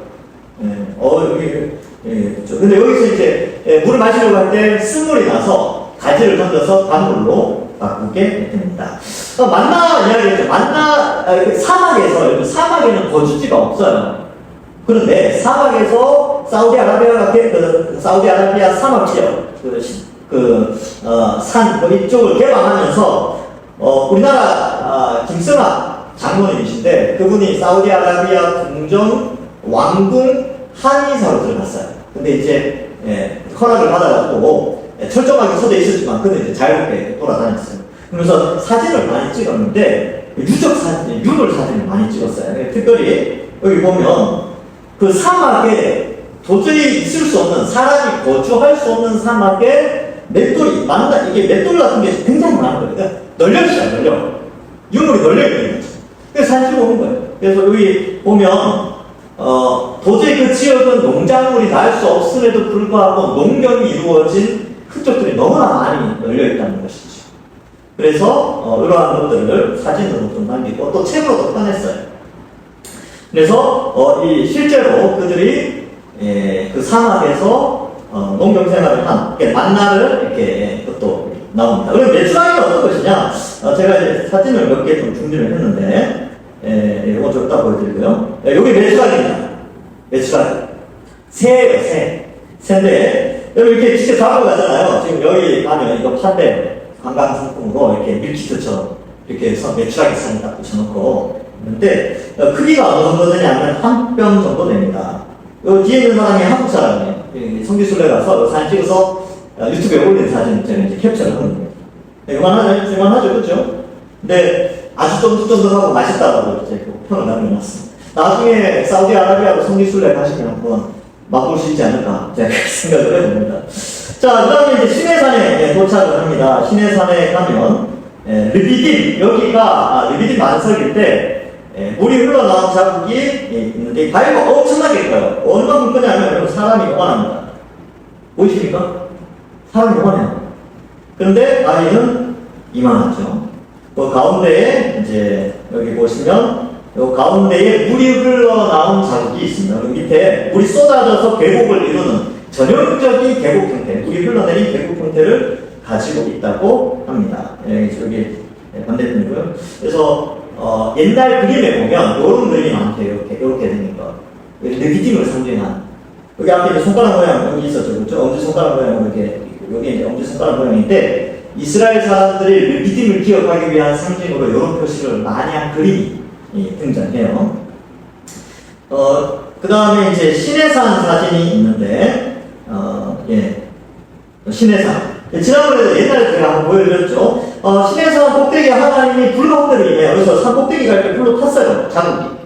근데 여기서 이제, 물을 마시려고 할 때 쓴물이 나서, 가지를 던져서 단물로 바꾸게 됩니다. 만나 이야기했죠. 사막에는 거주지가 없어요. 그런데 사막에서 사우디아라비아 사막 지역, 산, 이쪽을 개방하면서, 우리나라, 김승학 장로님이신데, 그분이 사우디아라비아 궁정 왕궁 한의사로 들어갔어요. 근데 이제, 허락을 받아가지고, 철저하게 서돼 있었지만, 그는 이제 자유롭게 돌아다녔어요. 그러면서 사진을 많이 찍었는데, 유물 사진을 많이 찍었어요. 특별히, 여기 보면, 그 사막에 도저히 있을 수 없는, 사람이 거주할 수 없는 사막에 맷돌이, 이게 맷돌 같은 게 굉장히 많은 거예요. 널려. 유물이 널려있는 거죠. 그래서 사진 찍어온 거예요. 그래서 여기 보면, 도저히 그 지역은 농작물이 날 수 없음에도 불구하고 농경이 이루어진 흔적들이 너무나 많이 널려있다는 것이죠. 그래서, 이러한 것들을 사진으로 좀 남기고, 또 책으로도 꺼냈어요. 그래서 실제로 그들이 그 사막에서 농경생활을 한 만나를 이렇게 그것도 나옵니다. 그럼 메추라기는 어떤 것이냐? 제가 이제 사진을 몇 개 좀 준비를 했는데 이거 좀 딱 보여드리고요. 여기 메추라기입니다. 메추라기 새예요. 새인데 여러분 이렇게 직접 잡으러 가잖아요. 지금 여기 가면 이거 판대 관광 상품으로 이렇게 밀키트처럼 이렇게 해서 메추라기 산을 딱 붙여놓고 있는데 크기가 어느 정도 되냐면 한 뼘 정도 됩니다. 요 뒤에 있는 사람이 한국 사람이에요. 성지순례 가서 사진 찍어서 유튜브에 올린 사진 제가 이제 캡처를 하는 거예요. 요만하죠, 그죠? 근데 아주 쫀득쫀득하고 맛있다고 이제 평을 남겨놨습니다. 나중에 사우디아라비아로 성지순례 가시면 한번 맛볼 수 있지 않을까 제가 그렇게 생각을 해봅니다. 자, 그 다음에 이제 시내산에 도착을 합니다. 시내산에 가면 르비딤, 여기가 르비딤 안석일 때 물이 흘러나온 자국이 있는데 바위가 엄청나게 커요. 얼마큼 크냐면 여러분 사람이 요만합니다. 보이십니까? 사람이 요만해요. 그런데 바위는 이만하죠. 그 가운데에 이제 여기 보시면 요 가운데에 물이 흘러나온 자국이 있습니다. 그 밑에 물이 쏟아져서 계곡을 이루는 전형적인 계곡 형태, 물이 흘러내린 계곡 형태를 가지고 있다고 합니다. 여기 반대편이고요. 그래서 옛날 그림에 보면 이런 그림이 많대요. 이렇게 되는 거. 르비딤을 상징한. 여기 앞에 이제 손가락 모양 여기 있었죠, 그렇죠? 엄지손가락 모양 이렇게 여기 이제 엄지손가락 모양인데 이스라엘 사람들이 르비딤을 기억하기 위한 상징으로 이런 표시를 많이 한 그림이 등장해요. 그 다음에 이제 시내산 사진이 있는데 시내산. 지난번에도 옛날에 제가 한번 보여드렸죠. 시내산 꼭대기에 하나님이 불가운데를 임해요. 그래서 산 꼭대기가 이렇게 불로 탔어요, 자국이.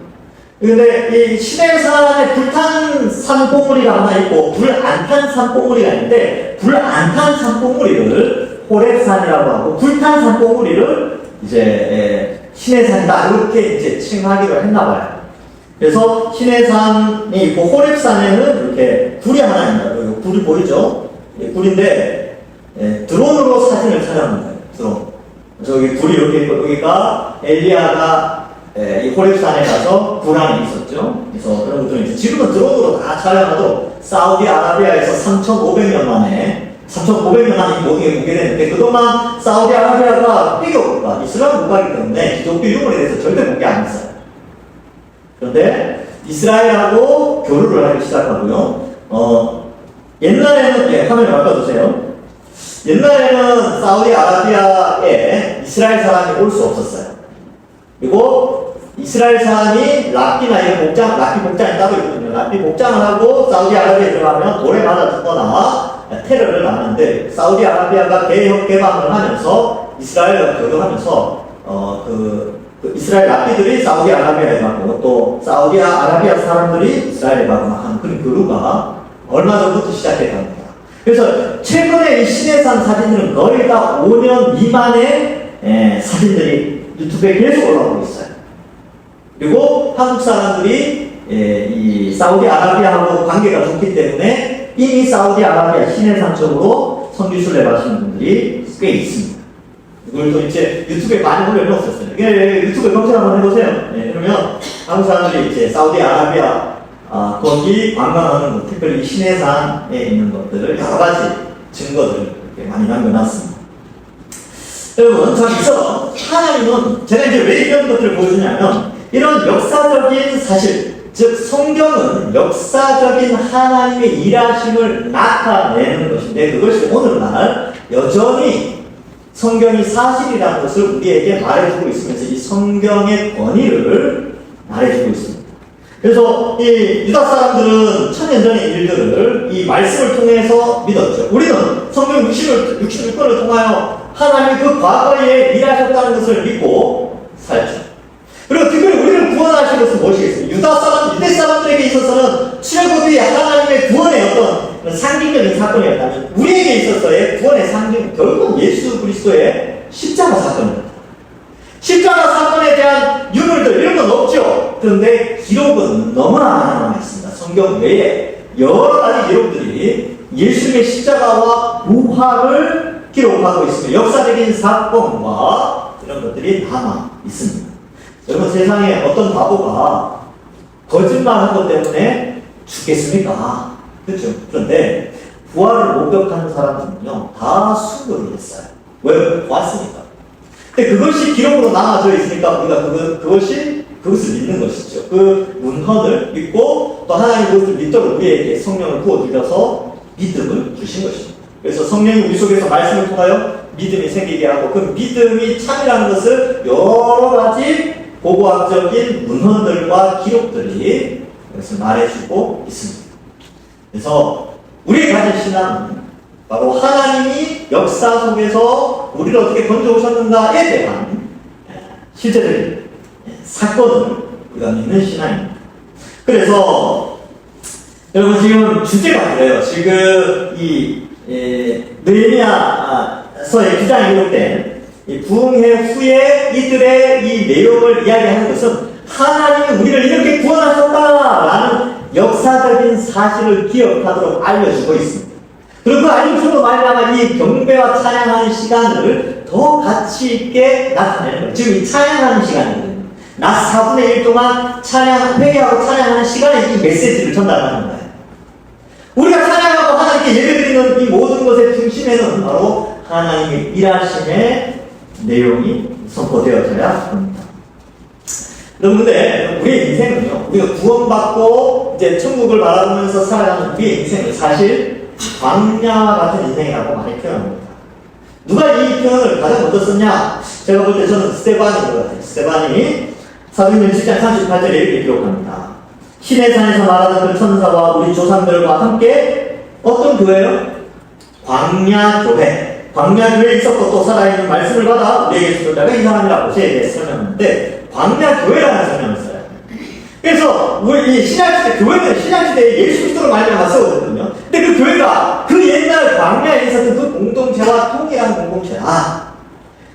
근데 이 시내산에 불탄 산봉우리가 하나 있고, 불 안 탄 산봉우리가 있는데, 불 안 탄 산봉우리를 호렙산이라고 하고, 불탄 산봉우리를 이제 시내산이다. 이렇게 이제 칭하기로 했나봐요. 그래서 시내산이 있고, 호렙산에는 이렇게 굴이 하나 있나요? 굴이 보이죠? 굴인데, 드론으로 사진을 촬영한 거예요. 드론. 저기 굴이 이렇게 있고, 여기가 엘리야가 이 호렙산에 가서 굴 안에 있었죠. 그래서 그런 것들은 이제 지금은 드론으로 다 촬영하도 사우디아라비아에서 3,500년 만에 3,500년 안에 모든 게 붕괴됐는데 그동안 사우디아라비아가 회교 국가, 이슬람 국가이기 때문에 기독교 유물에 대해서 절대 붕괴 안 했어요. 그런데 이스라엘하고 교류를 하기 시작하고요. 옛날에는, 화면을 바꿔주세요. 옛날에는 사우디아라비아에 이스라엘 사람이 올 수 없었어요. 그리고 이스라엘 사람이 랍비나 이런 복장, 랍비 복장이 따로 있거든요. 랍비 복장을 하고 사우디아라비아에 들어가면 돌에 맞아 죽거나 테러를 하는데, 사우디아라비아가 개혁 개방을 하면서 이스라엘과 교류하면서 이스라엘 랍비들이 사우디아라비아에 가고 또 사우디아라비아 사람들이 이스라엘에 가거나 하는 그런 교류가 얼마 전부터 시작했답니다. 그래서 최근에 이 시내산 사진들은 거의 다 5년 미만의 사진들이 유튜브에 계속 올라오고 있어요. 그리고 한국 사람들이 이 사우디아라비아하고 관계가 좋기 때문에 이미 사우디아라비아 시내산 쪽으로 선교수를 해가시는 분들이 꽤 있습니다. 이걸 또 이제 유튜브에 많이 올려놓았었어요. 유튜브에 검색 한번 해보세요. 그러면 한국 사람들이 이제 사우디아라비아 거기 관광하는 것, 특별히 시내산에 있는 것들을 여러 가지 증거들을 이렇게 많이 남겨놨습니다. 여러분, 저기서 하나님은 제가 이제 왜 이런 것들을 보여주냐면 이런 역사적인 사실, 즉 성경은 역사적인 하나님의 일하심을 나타내는 것인데 그것이 오늘날 여전히 성경이 사실이라는 것을 우리에게 말해주고 있으면서 이 성경의 권위를 말해주고 있습니다. 그래서 이 유다 사람들은 천년 전의 일들을 이 말씀을 통해서 믿었죠. 우리는 성경 66권을 통하여 하나님이 그 과거에 일하셨다는 것을 믿고 살죠. 그리고 특별히 우리를 구원하신 것은 무엇이겠습니까? 유대 사람들에게 있어서는 출애굽이 하나님의 구원의 어떤 상징적인 사건이었다면 우리에게 있어서의 구원의 상징은 결국은 예수 그리스도의 십자가 사건입니다. 십자가 사건에 대한 유물들 이런 건 없죠. 그런데 기록은 너무나 많이 남아있습니다. 성경 외에 여러 가지 기록들이 예수님의 십자가와 부활을 기록하고 있습니다. 역사적인 사건과 이런 것들이 남아 있습니다. 여러분, 세상에 어떤 바보가 거짓말한 것 때문에 죽겠습니까? 그렇죠? 그런데 부활을 목격하는 사람들은요 다 순교를 했어요. 왜? 왔으니까. 근데 그것이 기록으로 남아져 있으니까 우리가 그것을 믿는 것이죠. 그 문헌을 믿고 또 하나님 그것을 믿도록 우리에게 성령을 부어주셔서 믿음을 주신 것입니다. 그래서 성령이 우리 속에서 말씀을 통하여 믿음이 생기게 하고 그 믿음이 참이라는 것을 여러 가지 고고학적인 문헌들과 기록들이 그것을 말해주고 있습니다. 그래서 우리의 가진 신앙은 바로 하나님이 역사 속에서 우리를 어떻게 건져오셨는가에 대한 실제적인 사건을 우리가 믿는 신앙입니다. 그래서 여러분 지금 주제가 그래요. 지금 이 느헤미야서의 9장에 기록된 이 부흥회 후에 이들의 이 내용을 이야기하는 것은 하나님이 우리를 이렇게 구원하셨다라는 역사적인 사실을 기억하도록 알려주고 있습니다. 그리고 그 알려주로 말미암아 이 경배와 찬양하는 시간을 더 가치 있게 나타내는 거예요. 지금 이 찬양하는 시간이거든요. 낮 4분의 1 동안 회개하고 찬양하는 시간에 이 메시지를 전달하는 거예요. 우리가 찬양하고 하나님께 예배드리는 이 모든 것의 중심에는 바로 하나님의 일하심의 내용이 선포되어져야 합니다. 그런데 우리의 인생은요, 우리가 구원받고 이제 천국을 바라보면서 살아가는 우리의 인생은 사실 광야와 같은 인생이라고 많이 표현합니다. 누가 이 표현을 가장 먼저 썼냐? 제가 볼 때 저는 스데반인 것 같아요. 스데반이 사도행전 7장 38절에 이렇게 기록합니다. 시내산에서 말하던 그 천사와 우리 조상들과 함께 어떤 교회요? 광야교회. 광야교회에 있었고 또 살아있는 말씀을 받아 우리에게 주는 자가 이 사람이라고 저에게 설명하는데 광야교회라는 설명을 써요. 그래서 우리 이 신약시대 교회는 신약시대에 예수 그리스도로 말미암아 세워졌거든요. 근데 그 교회가 그 옛날 광야에 있었던 그 공동체와 통일한 공동체다.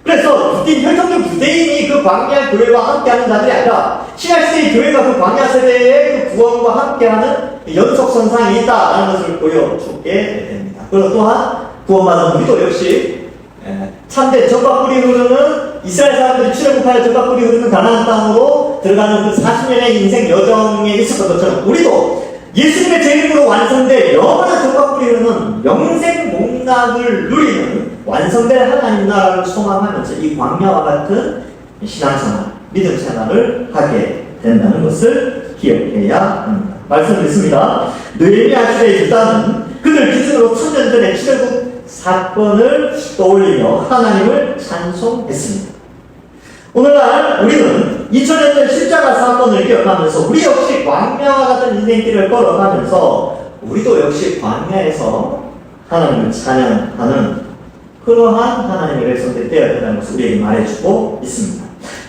그래서 혈통적 유대인이 그 광야 교회와 함께하는 자들이 아니라 신약시대의 교회가 그 광야 세대의 그 구원과 함께하는 연속선상이 있다라는 것을 보여주게 됩니다. 그리고 또한 구원받은 우리도 역시 참된 젖과 꿀이 흐르는 이스라엘 사람들이 출애굽하여 젖과 꿀이 흐르는 가나안 땅으로 들어가는 그 40년의 인생 여정에 있었던 것처럼 우리도 예수님의 제 이름으로 완성된 영원한 젖과 뿌리는 영생 복락을 누리는 완성될 하나님 나라를 소망하면서 이 광야와 같은 신앙생활, 믿음 생활을 하게 된다는 것을 기억해야 합니다. 말씀 듣습니다. 느헤미야 시대의 유다는 그들 기준으로 천년 전의 출애굽 사건을 떠올리며 하나님을 찬송했습니다. 오늘날 우리는 2000년 전 십자가 사건을 기억하면서 우리 역시 광야와 같은 인생길을 걸어가면서 우리도 역시 광야에서 하나님을 찬양하는 그러한 하나님의 백성들이 되어야 된다는 것을 우리에게 말해주고 있습니다.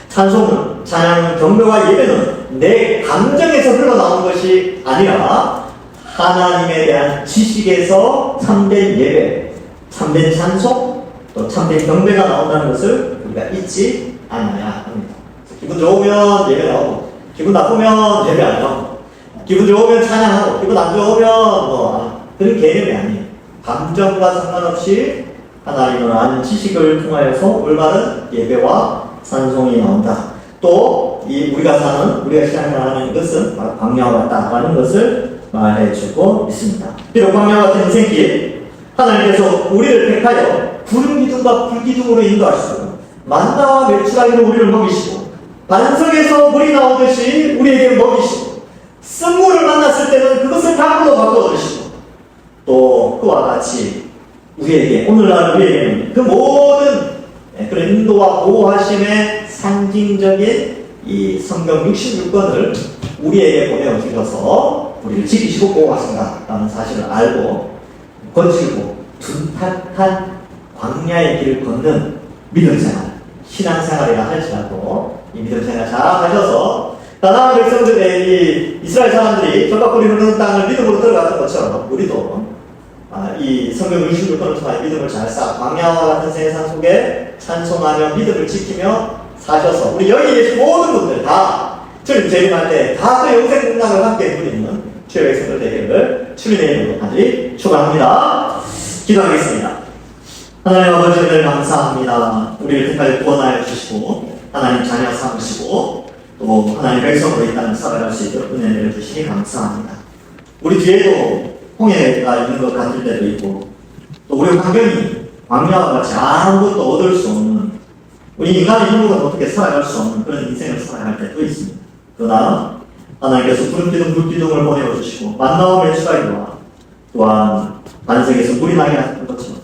찬송은, 찬양은, 경배와 예배는 내 감정에서 흘러나오는 것이 아니라 하나님에 대한 지식에서 참된 예배, 참된 찬송, 또 참된 경배가 나온다는 것을 우리가 잊지 않아야 합니다. 기분 좋으면 예배 나오고, 기분 나쁘면 예배 안 나오고, 기분 좋으면 찬양하고, 기분 안 좋으면 그런 개념이 아니에요. 감정과 상관없이 하나님을 아는 지식을 통하여서 올바른 예배와 찬송이 나온다. 또 우리가 신앙생활하는 것은 바로 광야와 같다라는 것을 말해주고 있습니다. 비록 광야와 같은 인생길, 하나님께서 우리를 택하여 구름 기둥과 불 기둥으로 인도하시고 만나와 메추라기로 우리를 먹이시고 반석에서 물이 나오듯이 우리에게 먹이시고 쓴물을 만났을 때는 그것을 강으로 바꿔주시고 또 그와 같이 오늘날 우리에게는 그 모든 그런 인도와 보호하심의 상징적인 이 성경 66권을 우리에게 보내주셔서 우리를 지키시고 보호하신다라는 사실을 알고 거칠고 둔탁한 광야의 길을 걷는 믿음생활, 신앙생활이라 할지라도 이 믿음생활 잘 하셔서 가나안 백성들의 이 이스라엘 사람들이 적각불이 흐르는 땅을 믿음으로 들어갔던 것처럼 우리도 이 성경 66권을 통하여 믿음을 잘 쌓아 광야와 같은 세상 속에 찬송하며 믿음을 지키며 사셔서 우리 여기 계신 모든 분들 다 주님 재림할 때 다 그 영생 복락을 함께 누리는 주의 백성들 되기를 주님의 이름으로 간절히 축원합니다. 기도하겠습니다. 하나님 아버지 늘 감사합니다. 우리를 끝까지 구원하여 주시고 하나님 자녀 삼으시고 또 하나님 백성으로 이 땅을 살아갈 수 있도록 은혜 내려주시니 감사합니다. 우리 뒤에도 홍해가 있는 것 같을 때도 있고 또 우리 환경이 광야와 같이 아무것도 얻을 수 없는 우리 인간의 힘으로는 어떻게 살아갈 수 없는 그런 인생을 살아갈 때도 있습니다. 그러나 하나님께서 구름 기둥, 불 기둥을 보내주시고 만나와 메추라기와 또한 반석에서 물이 나게 하는 것처럼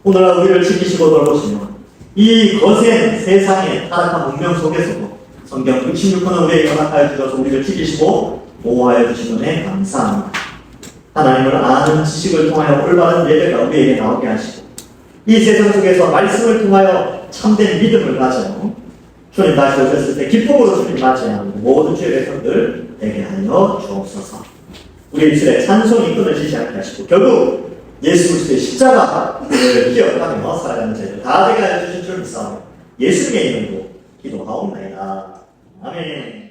오늘날 우리를 지키시고 돌보시며 이 거센 세상의 타락한 문명 속에서도 성경 66권을 우리에게 허락하여 주셔서 우리를 지키시고 보호하여 주신 은혜 감사합니다. 하나님을 아는 지식을 통하여 올바른 예배가 우리에게 나오게 하시고 이 세상 속에서 말씀을 통하여 참된 믿음을 가져 주님 다시 오셨을 때 기쁨으로 주님 맞이해야 하는 모든 주의 백성들 되게 하여 주옵소서. 우리 입술에 찬송이 끊어지지 않게 하시고 결국 예수 그리스도의 십자가를 기억하며 살아가는 저희들 다 되게 하여 주신 줄 믿사오며 예수님의 이름으로 기도하옵나이다. 아멘.